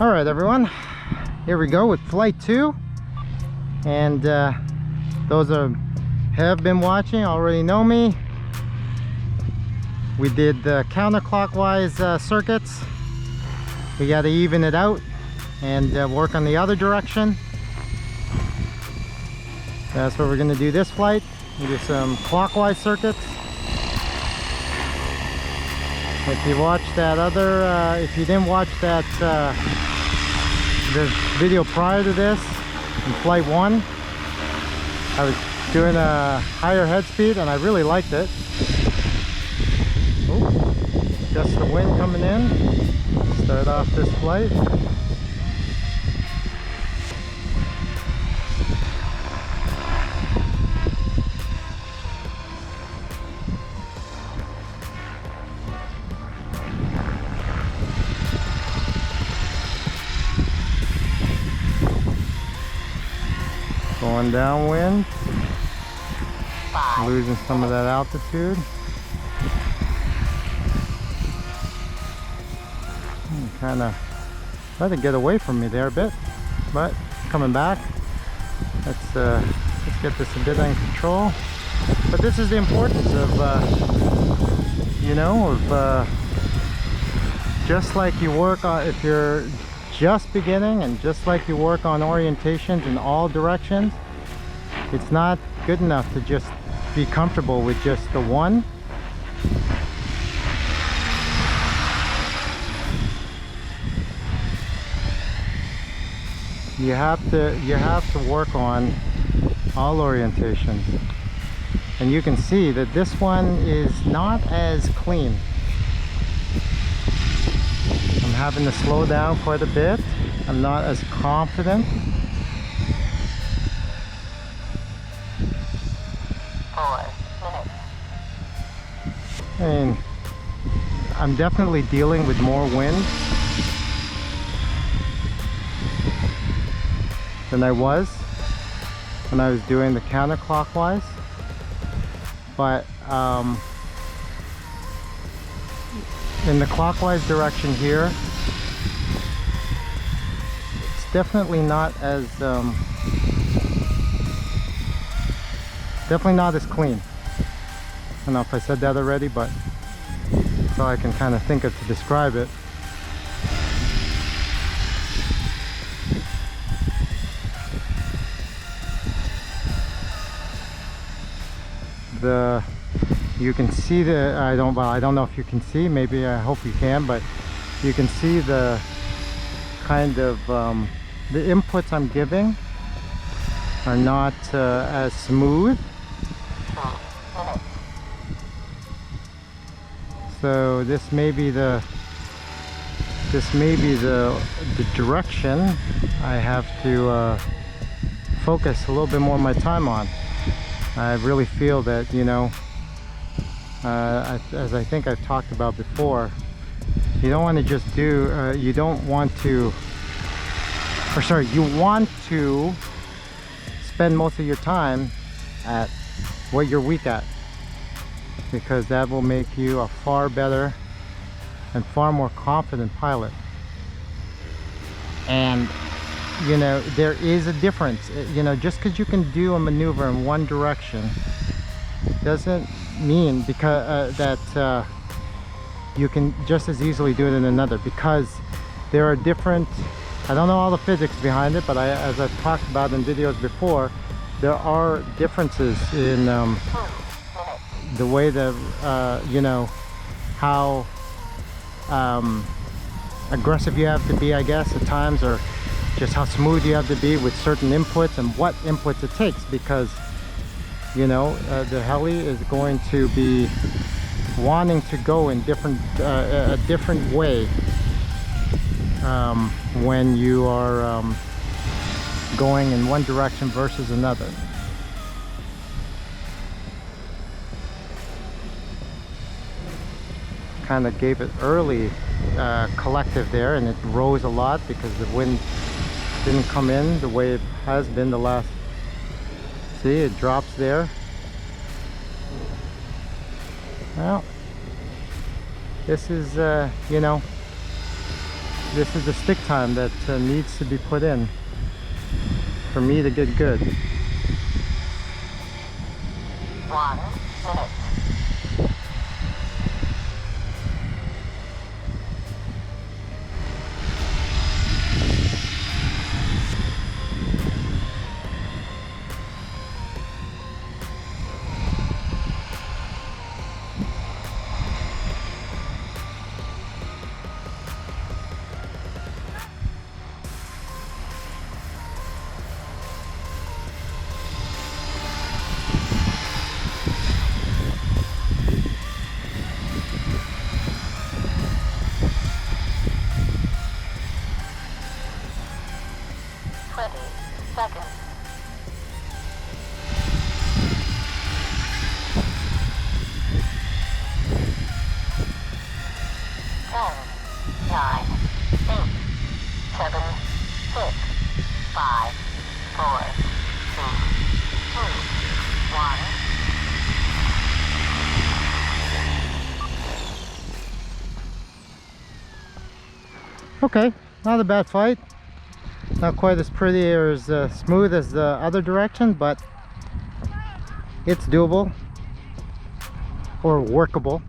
All right, everyone, here we go with flight 2. And those who have been watching already know me. We did the counterclockwise circuits. We got to even it out and work on the other direction. That's what we're going to do this flight. We do some clockwise circuits. If you watched that other, if you didn't watch that the video prior to this, in flight 1, I was doing a higher head speed and I really liked it. Oh, just the wind coming in. Start off this flight. Going downwind, losing some of that altitude. Kind of let it get away from me there a bit, but coming back. Let's get this a bit in control. But this is the importance of you know, of just like you work on, if you're just beginning, and just like you work on orientations in all directions, it's not good enough to just be comfortable with just the one. You have to work on all orientations, and you can see that this one is not as clean. I'm having to slow down quite a bit. I'm not as confident. I mean, I'm definitely dealing with more wind than I was when I was doing the counterclockwise, but in the clockwise direction here, it's definitely not as clean. I don't know if I said that already, but that's all I can kind of think of to describe it. You can see the, I don't know if you can see, maybe I hope you can, but you can see the kind of the inputs I'm giving are not as smooth. So this may be the direction I have to focus a little bit more of my time on. I really feel that, you know, as I think I've talked about before, you don't want to just do, you don't want to, or sorry, you want to spend most of your time at what you're weak at, because that will make you a far better and far more confident pilot. And you know, there is a difference. You know, just because you can do a maneuver in one direction doesn't mean because that you can just as easily do it in another, because there are different, I don't know all the physics behind it, but as I've talked about in videos before, there are differences in the way that you know, how aggressive you have to be, I guess, at times, or just how smooth you have to be with certain inputs and what inputs it takes, because you know, the heli is going to be wanting to go in different a different way when you are going in one direction versus another. Kind of gave it early collective there, and it rose a lot because the wind didn't come in the way it has been the last. See, it drops there. Well, this is you know, this is the stick time that needs to be put in for me to get good. 1 minute. Seconds. 10, 9, 8, 7, 6, 5, 4, 3, 2, 1. Okay, not a bad fight. Not quite as pretty or as smooth as the other direction, but it's doable or workable.